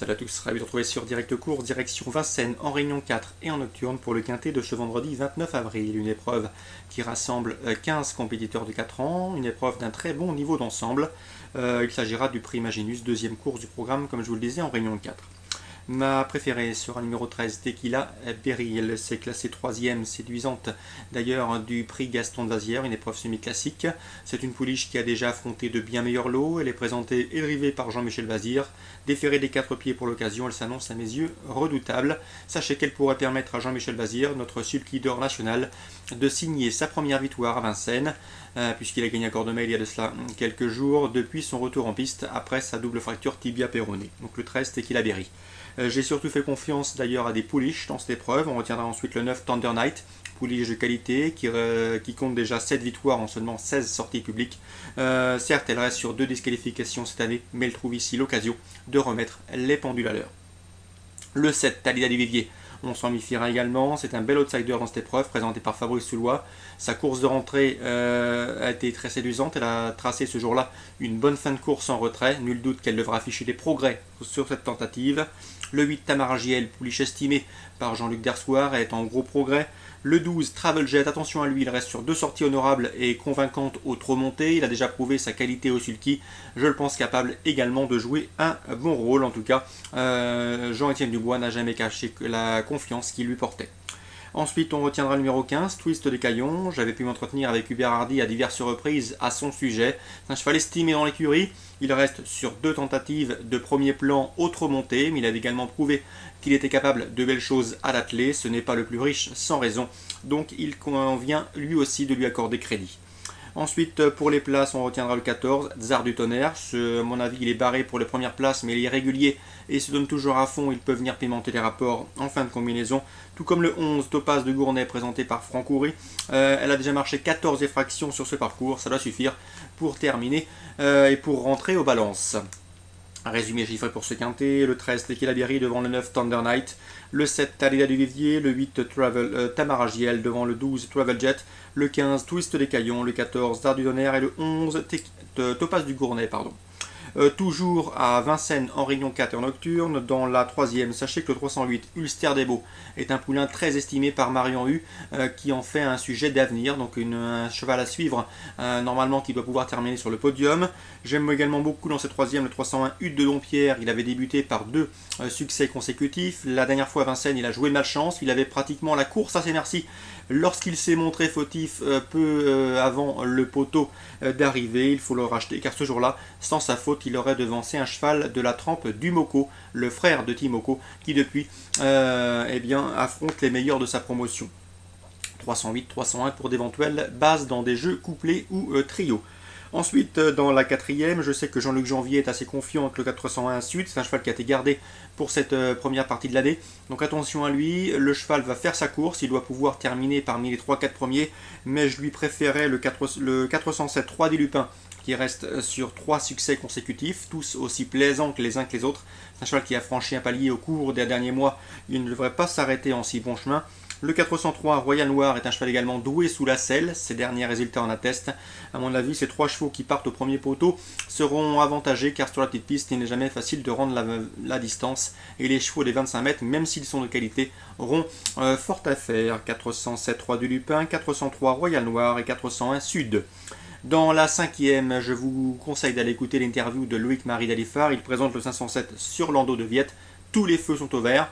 Salut à tous, ravi de vous retrouver sur Direct Course, direction Vincennes en Réunion 4 et en nocturne pour le quintet de ce vendredi 29 avril. Une épreuve qui rassemble 15 compétiteurs de 4 ans, une épreuve d'un très bon niveau d'ensemble. Il s'agira du prix Maginus, deuxième course du programme comme je vous le disais en Réunion 4. Ma préférée sera le numéro 13, Tequila Berry. Elle s'est classée 3e, séduisante d'ailleurs du prix Gaston de Vazières, une épreuve semi-classique. C'est une pouliche qui a déjà affronté de bien meilleurs lots. Elle est présentée et drivée par Jean-Michel Vazir. Déférée des 4 pieds pour l'occasion, elle s'annonce à mes yeux redoutable. Sachez qu'elle pourrait permettre à Jean-Michel Vazir, notre sulky-leader national, de signer sa première victoire à Vincennes, puisqu'il a gagné à Cordemais il y a de cela quelques jours, depuis son retour en piste après sa double fracture tibia-péroné. Donc le 13, Tequila Berry. J'ai surtout fait confiance d'ailleurs à des pouliches dans cette épreuve. On retiendra ensuite le 9 Thunder Night, pouliche de qualité qui compte déjà 7 victoires en seulement 16 sorties publiques. Certes, elle reste sur 2 disqualifications cette année, mais elle trouve ici l'occasion de remettre les pendules à l'heure. Le 7 Talida du Vivier. On s'en méfiera également, c'est un bel outsider dans cette épreuve, présenté par Fabrice Soulois. Sa course de rentrée a été très séduisante, elle a tracé ce jour-là une bonne fin de course en retrait, nul doute qu'elle devra afficher des progrès sur cette tentative. Le 8 Tamaragiel, pouliche estimé par Jean-Luc Dersoir, est en gros progrès. Le 12 Travel Jet, attention à lui, il reste sur 2 sorties honorables et convaincantes au trop monté. Il a déjà prouvé sa qualité au sulky. Je le pense capable également de jouer un bon rôle. En tout cas, Jean-Étienne Dubois n'a jamais caché la confiance qu'il lui portait. Ensuite, on retiendra le numéro 15, Twist des Caillons. J'avais pu m'entretenir avec Hubert Hardy à diverses reprises à son sujet. C'est un cheval estimé dans l'écurie. Il reste sur 2 tentatives de premier plan autre montée, mais il a également prouvé qu'il était capable de belles choses à l'attelé. Ce n'est pas le plus riche sans raison, donc il convient lui aussi de lui accorder crédit. Ensuite, pour les places, on retiendra le 14, Tsar du Tonnerre. À mon avis, il est barré pour les premières places, mais il est régulier et se donne toujours à fond. Il peut venir pimenter les rapports en fin de combinaison. Tout comme le 11, Topaz de Gournay, présenté par Franck Houry. Elle a déjà marché 14 effractions sur ce parcours. Ça doit suffire pour terminer et pour rentrer aux balances. Résumé chiffré pour ce quintet, le 13 Tequila Berry devant le 9 Thunder Night, le 7 Talida du Vivier, le 8 Tamaragiel devant le 12 Travel Jet, le 15 Twist des Caillons, le 14 Dard du Tonnerre et le 11 Topaz du Gournay. Toujours à Vincennes en Réunion 4 et en nocturne. Dans la 3e, sachez que le 308 Ulster des Beaux est un poulain très estimé par Marion Hu qui en fait un sujet d'avenir, donc un cheval à suivre normalement qui doit pouvoir terminer sur le podium. J'aime également beaucoup dans cette 3e le 301 Hutte de Dompierre. Il avait débuté par 2 succès consécutifs. La dernière fois à Vincennes, il a joué de malchance. Il avait pratiquement la course à ses merci lorsqu'il s'est montré fautif peu avant le poteau d'arrivée. Il faut le racheter car ce jour-là, sans sa faute, il aurait devancé un cheval de la trempe d'Umoko, le frère de Timoko, qui depuis affronte les meilleurs de sa promotion. 308, 301 pour d'éventuelles bases dans des jeux couplés ou trios. Ensuite, dans la 4e, je sais que Jean-Luc Janvier est assez confiant avec le 401 Sud. C'est un cheval qui a été gardé pour cette première partie de l'année. Donc attention à lui, le cheval va faire sa course. Il doit pouvoir terminer parmi les 3-4 premiers. Mais je lui préférais le 407 3 des Lupins, qui reste sur 3 succès consécutifs, tous aussi plaisants que les uns que les autres. C'est un cheval qui a franchi un palier au cours des derniers mois. Il ne devrait pas s'arrêter en si bon chemin. Le 403 Royal Noir est un cheval également doué sous la selle, ses derniers résultats en attestent. À mon avis, ces 3 chevaux qui partent au premier poteau seront avantagés car sur la petite piste, il n'est jamais facile de rendre la distance. Et les chevaux des 25 mètres, même s'ils sont de qualité, auront fort à faire. 407 3 du Lupin, 403 Royal Noir et 401 Sud. Dans la 5e, je vous conseille d'aller écouter l'interview de Loïc-Marie Dalifard. Il présente le 507 sur Landau de Viette. Tous les feux sont au vert.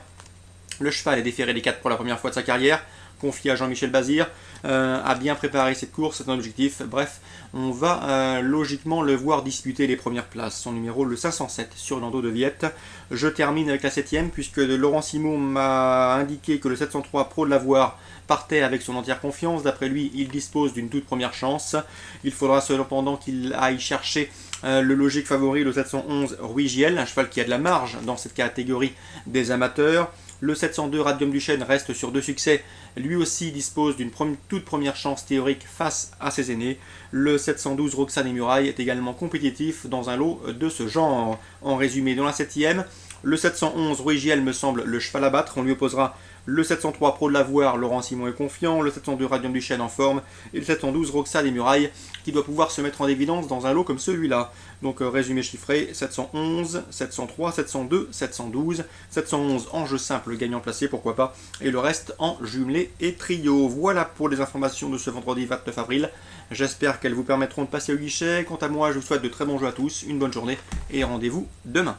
Le cheval est déféré des 4 pour la première fois de sa carrière, confié à Jean-Michel Bazir, a bien préparé cette course, c'est un objectif. Bref, on va logiquement le voir disputer les premières places. Son numéro, le 507 sur Landau de Viette. Je termine avec la 7e, puisque Laurent Simon m'a indiqué que le 703 Pro de l'Avoir partait avec son entière confiance. D'après lui, il dispose d'une toute première chance. Il faudra cependant qu'il aille chercher le logique favori, le 711 Rui Giel, un cheval qui a de la marge dans cette catégorie des amateurs. Le 702 Radium Duchesne reste sur 2 succès. Lui aussi dispose d'une toute première chance théorique face à ses aînés. Le 712 Roxane et Muraille est également compétitif dans un lot de ce genre. En résumé, dans la 7e, le 711 Rui Giel me semble le cheval à battre. On lui opposera Le 703 Pro de l'Avoir, Laurent Simon est confiant. Le 702 Radiant du Chêne en forme. Et le 712 Roxane et Murailles qui doit pouvoir se mettre en évidence dans un lot comme celui-là. Donc résumé chiffré, 711, 703, 702, 712, 711 en jeu simple gagnant placé, pourquoi pas, et le reste en jumelé et trio. Voilà pour les informations de ce vendredi 29 avril. J'espère qu'elles vous permettront de passer au guichet. Quant à moi, je vous souhaite de très bons jeux à tous, une bonne journée et rendez-vous demain.